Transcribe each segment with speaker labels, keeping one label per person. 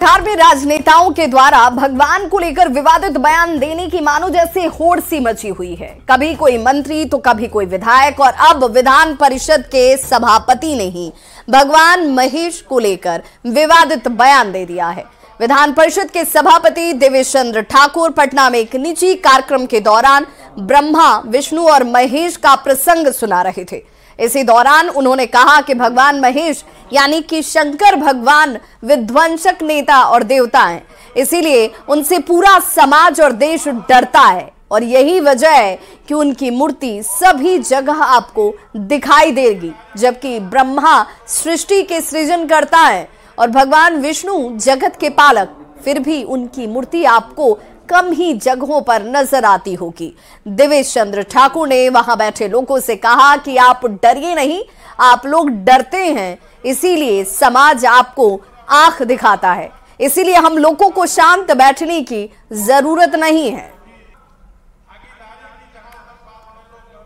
Speaker 1: बिहार में राजनेताओं के द्वारा भगवान को लेकर विवादित बयान देने की मानो जैसे होड़ सी मची हुई है। कभी कोई मंत्री तो कभी कोई विधायक और अब विधान परिषद के सभापति ने ही भगवान महेश को लेकर विवादित बयान दे दिया है। विधान परिषद के सभापति देवेश चंद्र ठाकुर पटना में एक निजी कार्यक्रम के दौरान ब्रह्मा, विष्णु और महेश का प्रसंग सुना रहे थे। इसी दौरान उन्होंने कहा कि भगवान महेश यानी कि शंकर भगवान विध्वंसक नेता और देवता हैं, इसीलिए उनसे पूरा समाज और देश डरता है और यही वजह है कि उनकी मूर्ति सभी जगह आपको दिखाई देगी। जबकि ब्रह्मा सृष्टि के सृजन करता है और भगवान विष्णु जगत के पालक, फिर भी उनकी मूर्ति आपको कम ही जगहों पर नजर आती होगी। देवेश चंद्र ठाकुर ने वहां बैठे लोगों से कहा कि आप डरिए नहीं, आप लोग डरते हैं, इसीलिए समाज आपको आंख दिखाता है, इसीलिए हम लोगों को शांत बैठने की जरूरत नहीं है।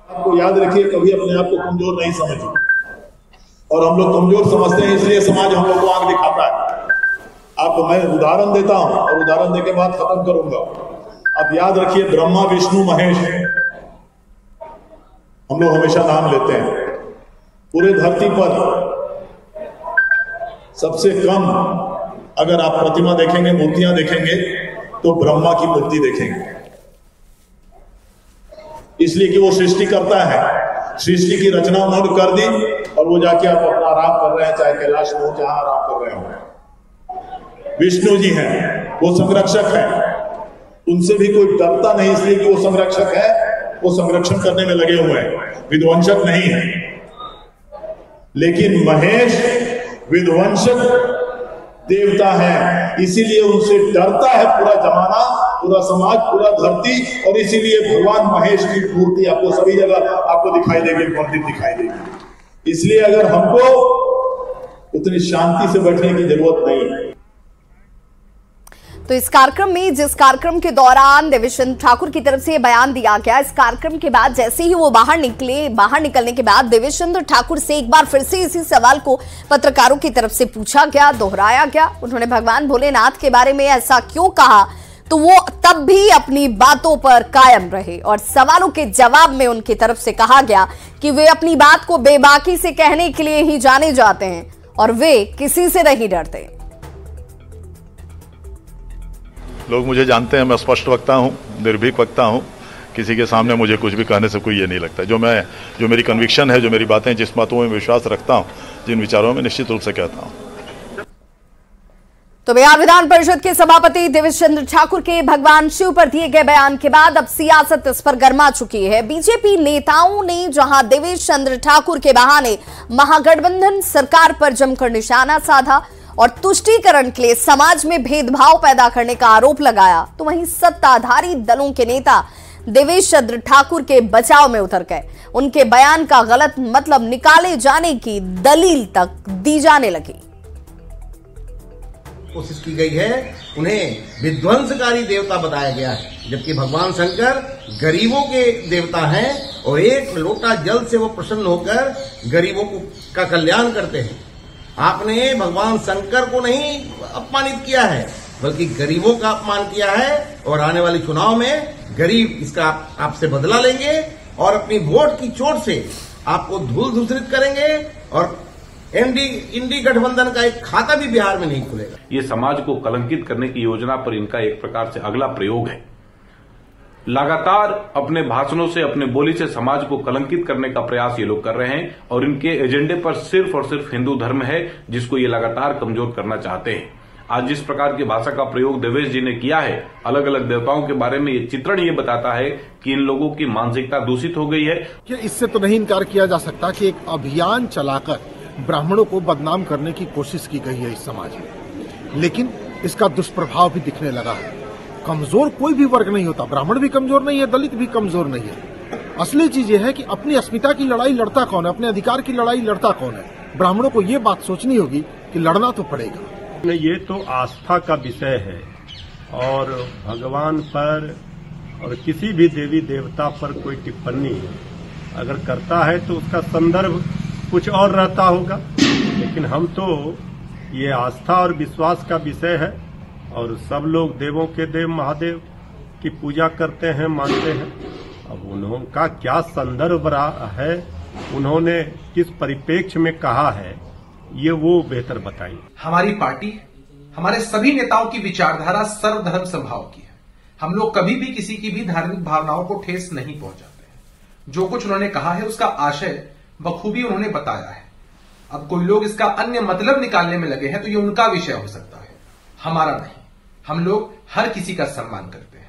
Speaker 2: आपको याद रखिए, कभी अपने आप को कमजोर नहीं समझिए, और हम लोग कमजोर समझते हैं इसलिए समाज हम लोग को आंख दिखाता है। आपको मैं उदाहरण देता हूं और उदाहरण देके बाद खत्म करूंगा। आप याद रखिए, ब्रह्मा, विष्णु, महेश, हम लोग हमेशा नाम लेते हैं। पूरे धरती पर सबसे कम अगर आप प्रतिमा देखेंगे, मूर्तियां देखेंगे, तो ब्रह्मा की मूर्ति देखेंगे, इसलिए कि वो सृष्टि करता है। सृष्टि की रचना उन्होंने कर दी और वो जाके आप अपना आराम कर रहे हैं, चाहे कैलाश में हो, जहां आराम कर रहे हो। विष्णु जी हैं, वो संरक्षक हैं, उनसे भी कोई डरता नहीं, इसलिए कि वो संरक्षक है, वो संरक्षण करने में लगे हुए हैं, विध्वंसक नहीं है। लेकिन महेश विध्वंसक देवता है, इसीलिए उनसे डरता है पूरा जमाना, पूरा समाज, पूरा धरती, और इसीलिए भगवान महेश की मूर्ति आपको सभी जगह आपको दिखाई देगी, मंदिर दिखाई देगी। इसलिए अगर हमको उतनी शांति से बैठने की जरूरत नहीं है।
Speaker 1: तो इस कार्यक्रम में, जिस कार्यक्रम के दौरान देवेश चंद्र ठाकुर की तरफ से ये बयान दिया गया, इस कार्यक्रम के बाद जैसे ही वो बाहर निकलने के बाद देवेश चंद्र ठाकुर से एक बार फिर से इसी सवाल को पत्रकारों की तरफ से पूछा गया, दोहराया गया। उन्होंने भगवान भोलेनाथ के बारे में ऐसा क्यों कहा, तो वो तब भी अपनी बातों पर कायम रहे और सवालों के जवाब में उनकी तरफ से कहा गया कि वे अपनी बात को बेबाकी से कहने के लिए ही जाने जाते हैं और वे किसी से नहीं डरते।
Speaker 3: लोग मुझे जानते हैं, मैं स्पष्ट वक्ता हूँ, निर्भीक वक्ता हूँ, किसी के सामने मुझे कुछ भी कहने से कोई ये नहीं लगता। जो मेरी कन्विक्शन है, जो मेरी बातें, जिस बातों में विश्वास रखता हूँ, जिन विचारों में, निश्चित रूप से कहता हूँ।
Speaker 1: तो बिहार विधान परिषद के सभापति देवेश चंद्र ठाकुर के भगवान शिव पर दिए गए बयान के बाद अब सियासत इस पर गर्मा चुकी है। बीजेपी नेताओं ने जहां देवेश चंद्र ठाकुर के बहाने महागठबंधन सरकार पर जमकर निशाना साधा और तुष्टीकरण के लिए समाज में भेदभाव पैदा करने का आरोप लगाया, तो वहीं सत्ताधारी दलों के नेता देवेश चंद्र ठाकुर के बचाव में उतर गए। उनके बयान का गलत मतलब निकाले जाने की दलील तक दी जाने लगी।
Speaker 4: कोशिश की गई है, उन्हें विध्वंसकारी देवता बताया गया है, जबकि भगवान शंकर गरीबों के देवता हैं और एक लोटा जल से वो प्रसन्न होकर गरीबों का कल्याण करते हैं। आपने भगवान शंकर को नहीं अपमानित किया है, बल्कि गरीबों का अपमान किया है, और आने वाले चुनाव में गरीब इसका आपसे बदला लेंगे और अपनी वोट की चोट से आपको धूल धूसरित करेंगे और इंडी गठबंधन का एक खाता भी बिहार में नहीं खुलेगा।
Speaker 5: ये समाज को कलंकित करने की योजना पर इनका एक प्रकार से अगला प्रयोग है। लगातार अपने भाषणों से, अपने बोली से समाज को कलंकित करने का प्रयास ये लोग कर रहे हैं और इनके एजेंडे पर सिर्फ और सिर्फ हिंदू धर्म है, जिसको ये लगातार कमजोर करना चाहते हैं। आज जिस प्रकार की भाषा का प्रयोग देवेश जी ने किया है अलग अलग देवताओं के बारे में, ये चित्रण ये बताता है कि इन लोगों की मानसिकता दूषित हो गई है।
Speaker 6: इससे तो नहीं इनकार किया जा सकता कि एक अभियान चलाकर ब्राह्मणों को बदनाम करने की कोशिश की गई है इस समाज में, लेकिन इसका दुष्प्रभाव भी दिखने लगा है। कमजोर कोई भी वर्ग नहीं होता, ब्राह्मण भी कमजोर नहीं है, दलित भी कमजोर नहीं है। असली चीज ये है कि अपनी अस्मिता की लड़ाई लड़ता कौन है, अपने अधिकार की लड़ाई लड़ता कौन है। ब्राह्मणों को ये बात सोचनी होगी कि लड़ना तो पड़ेगा।
Speaker 7: ये तो आस्था का विषय है और भगवान पर और किसी भी देवी देवता पर कोई टिप्पणी अगर करता है तो उसका संदर्भ कुछ और रहता होगा, लेकिन हम तो ये आस्था और विश्वास का विषय है। और सब लोग देवों के देव महादेव की पूजा करते हैं, मानते हैं। अब उनका क्या संदर्भ रहा है, उन्होंने किस परिप्रेक्ष्य में कहा है, ये वो बेहतर बताइए।
Speaker 8: हमारी पार्टी, हमारे सभी नेताओं की विचारधारा सर्वधर्म समभाव की है। हम लोग कभी भी किसी की भी धार्मिक भावनाओं को ठेस नहीं पहुंचाते हैं। जो कुछ उन्होंने कहा है उसका आशय बखूबी उन्होंने बताया है। अब कोई लोग इसका अन्य मतलब निकालने में लगे हैं तो ये उनका विषय हो सकता है, हमारा नहीं। हम लोग हर किसी का सम्मान करते हैं।